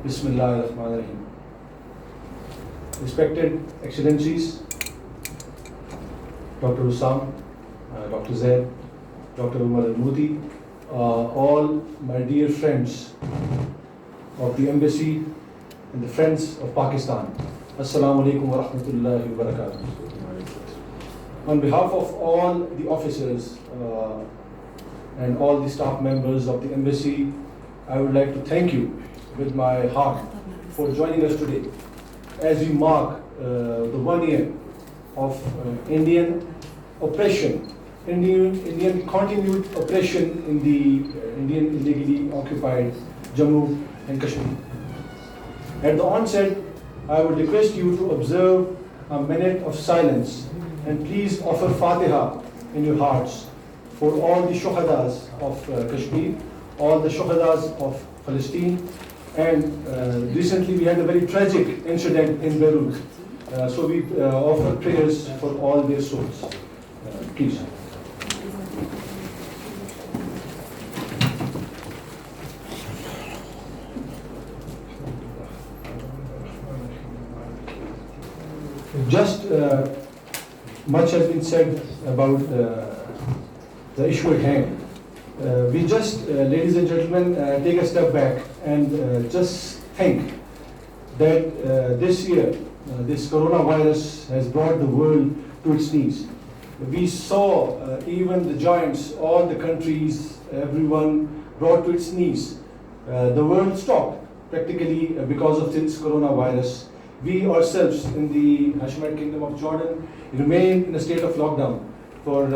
Bismillahirrahmanirrahim. Respected Excellencies, Dr. Usam, Dr. Zaid, Dr. Umar al-Muti, all my dear friends of the Embassy and the friends of Pakistan. Assalamu alaikum wa rahmatullahi wa barakatuh. On behalf of all the officers and all the staff members of the Embassy, I would like to thank you with my heart for joining us today as we mark the 1 year of Indian oppression, Indian continued oppression in the Indian illegally occupied Jammu and Kashmir. At the onset, I would request you to observe a minute of silence and please offer Fatiha in your hearts for all the shuhadas of Kashmir, all the shuhadas of Palestine, and recently we had a very tragic incident in Beirut. So we offer prayers for all their souls. Please. Just much has been said about the issue at hand. We just, ladies and gentlemen, take a step back and just think that this year, this coronavirus has brought the world to its knees. We saw even the giants, all the countries, everyone brought to its knees. The world stopped practically because of this coronavirus. We ourselves in the Hashemite Kingdom of Jordan remain in a state of lockdown for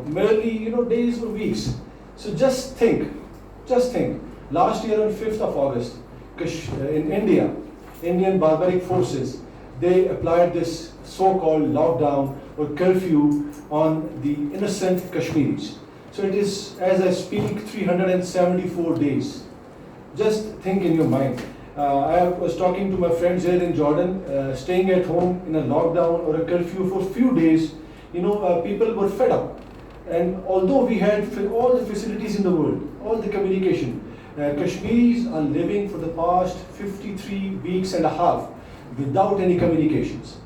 merely days or weeks. So just think, last year on 5th of August, in India, Indian barbaric forces, they applied this so-called lockdown or curfew on the innocent Kashmiris. So it is, as I speak, 374 days. Just think in your mind. I was talking to my friends here in Jordan, staying at home in a lockdown or a curfew for a few days. People were fed up. And although we had all the facilities in the world, all the communication, Kashmiris are living for the past 53 weeks and a half without any communications.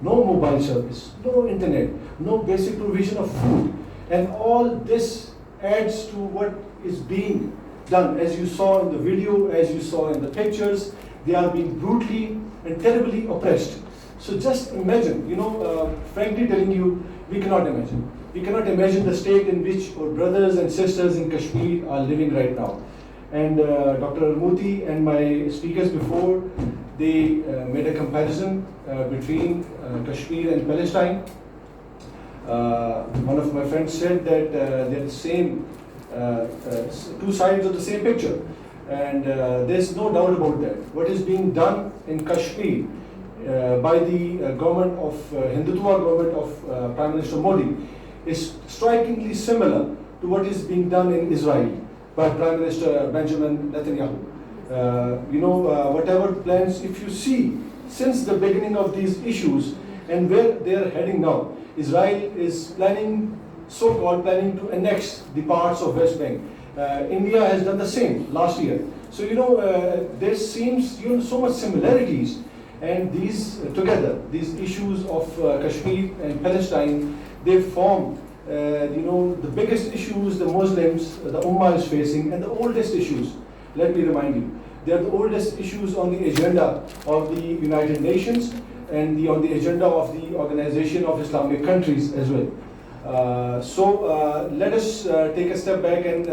No mobile service, no internet, no basic provision of food. And all this adds to what is being done. As you saw in the video, as you saw in the pictures, they are being brutally and terribly oppressed. So just imagine, frankly telling you, we cannot imagine. We cannot imagine the state in which our brothers and sisters in Kashmir are living right now. And Dr. Muti and my speakers before, they made a comparison between Kashmir and Palestine. One of my friends said that they're the same, two sides of the same picture. And there's no doubt about that. What is being done in Kashmir by the government of, Hindutva government of Prime Minister Modi is strikingly similar to what is being done in Israel by Prime Minister Benjamin Netanyahu. Whatever plans, if you see, since the beginning of these issues and where they are heading now, Israel is planning to annex the parts of West Bank. India has done the same last year. So, there seems, so much similarities. And these together, these issues of Kashmir and Palestine, they form, the biggest issues the Muslims, the Ummah is facing, and the oldest issues. Let me remind you, they are the oldest issues on the agenda of the United Nations and on the agenda of the Organization of Islamic Countries as well. Let us take a step back and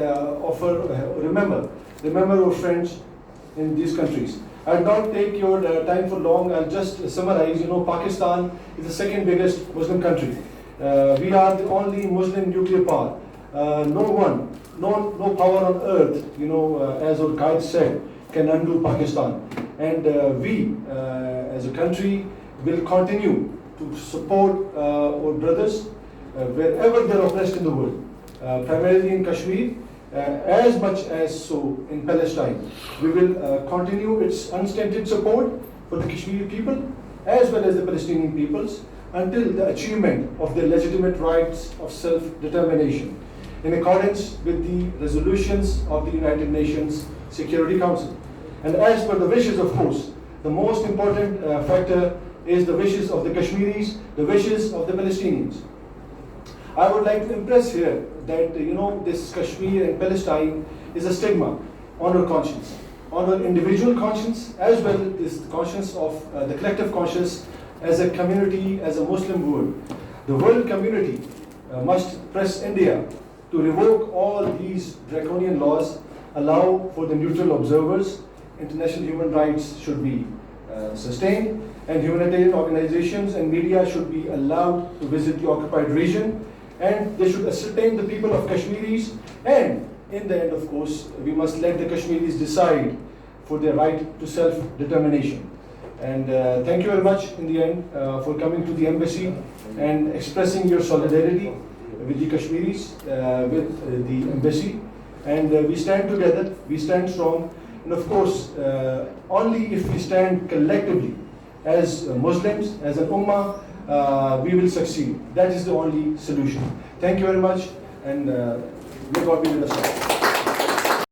remember our friends in these countries. I'll not take your time for long. I'll just summarize. Pakistan is the second biggest Muslim country. We are the only Muslim nuclear power. No power on earth, as our guide said, can undo Pakistan. And we, as a country, will continue to support our brothers wherever they're oppressed in the world, primarily in Kashmir, as much as so in Palestine. We will continue its unstinted support for the Kashmiri people as well as the Palestinian peoples until the achievement of their legitimate rights of self-determination in accordance with the resolutions of the United Nations Security Council. And as per the wishes, of course, the most important factor is the wishes of the Kashmiris, the wishes of the Palestinians. I would like to impress here that, this Kashmir and Palestine is a stigma on our conscience, on our individual conscience, as well as the conscience of the collective conscience as a community, as a Muslim world. The world community must press India to revoke all these draconian laws, allow for the neutral observers, international human rights should be sustained, and humanitarian organizations and media should be allowed to visit the occupied region, and they should ascertain the people of Kashmiris, and in the end, of course, we must let the Kashmiris decide for their right to self-determination. And thank you very much in the end for coming to the embassy and expressing your solidarity with the Kashmiris, with the embassy. And we stand together, we stand strong. And of course, only if we stand collectively as Muslims, as an ummah, we will succeed. That is the only solution. Thank you very much, and may God be with us all.